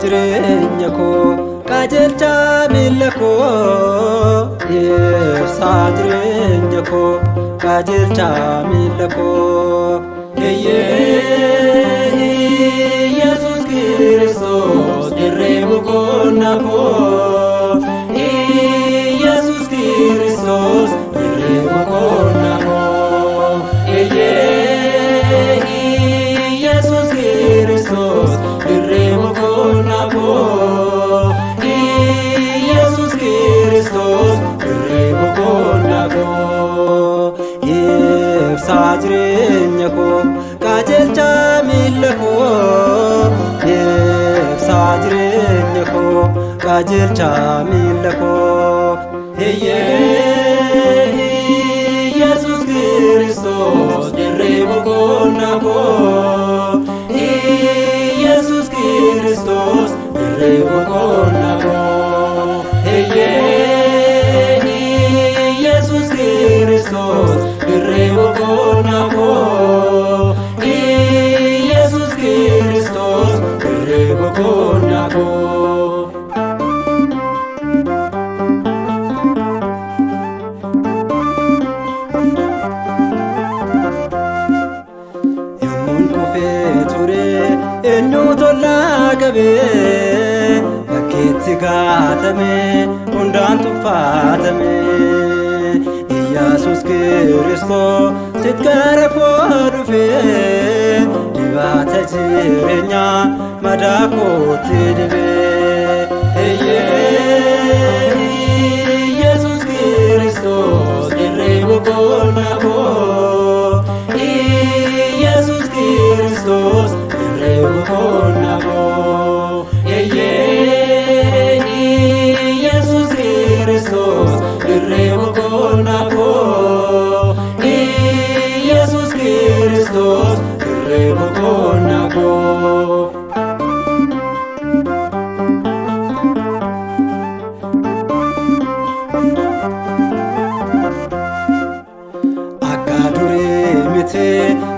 jireenya koo qajeelcha miilla koo ibsa jireenya koo qajeelcha miilla koo Yesus Kristos dirree boqonnaa koo Yesus Kristos dirree boqonnaa koo Yesus Kristos dirree boqonnaa koo Yesus Kristos dirree boqonnaa koo ibsa jireenya koo qajeelcha miilla koo ibsa jireenya koo qajeelcha miilla koo Yesus Kristos dirree boqonnaa koo Yesus Kristos dirree boqonnaa koo Yesus Kristos dirree boqonnaa koo Yesus Kristos dirree boqonnaa koo yommuun kufee ture eenyu tollaa qabee bakkeetti gaatame hundaan tuffatame Yesus Kristos sit gara koo dhufee dibaata jireenyaa madaa kootti dibee Yesus Kristos dirree boqonnaa koo Yesus Kristos dirree boqonnaa koo Yesus Kristos dirree boqonnaa koo Yesus Kristos dirree boqonnaa koo akka durii miti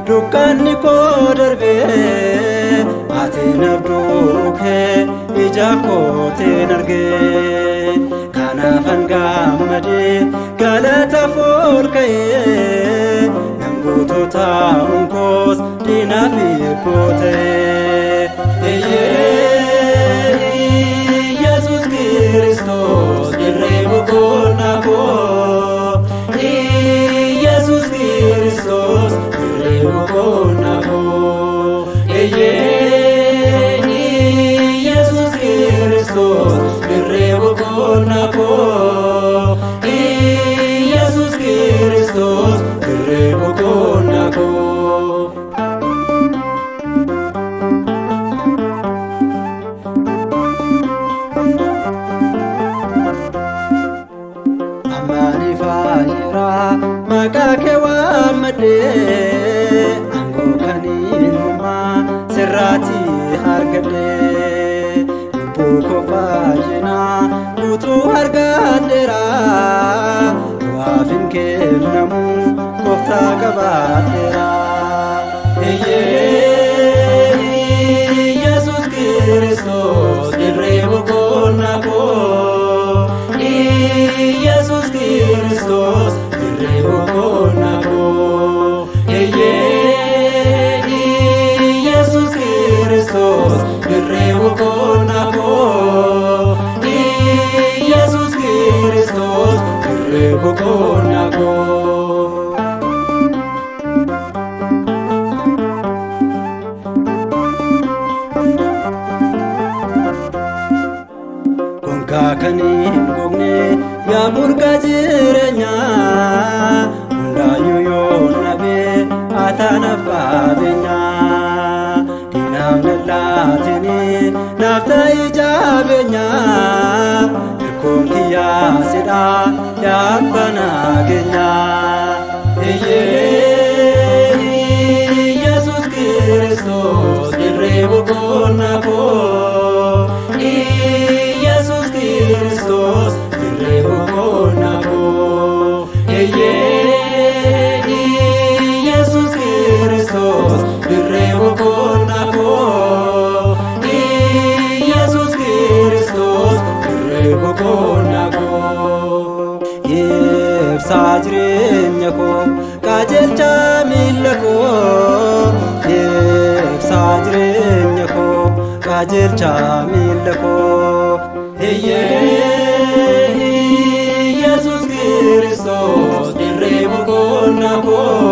dukkanni koo darbee ati nabduu kee ija kootiin argee kanaafan gammadee galata foolka'ee nan gootota hunkoos diinaaf hiikkootee Yesus Kristos dirree boqonnaa koo Yesus Kristos dirree boqonnaa koo Yesus Kristos dirree boqonnaa koo Yesus Kristos dirree boqonnaa koo ammaanii faayiraa maqaa kee waammadhee aangoo kan ilmumaa sirraatii argadhee lubbuu koo fayyinaa guutuu argadheera du'aafin kennamu gooftaa qabaadheera Yesus Kristos dirree boqonnaa koo Yesus Kristos dirree boqonnaa koo Yesus Kristos dirree boqonnaa koo Yesus Kristos dirree boqonnaa koo gonkaa kan hin gogne yaa murgaa jireenyaa hundaayyuu yoo nabee ataanaaf qabeenyaa diinaaf lallaatini naaf ta'i jabeenyaa hirkoon kiyyaa sidha yaa abbaa nageenyaa Yesus Kristos dirree boqonnaa koo Yesus Kristos dirree boqonnaa koo Yesus Kristos dirree boqonnaa koo qajeelcha miilla koo. Yesus Kristos dirree boqonnaa koo.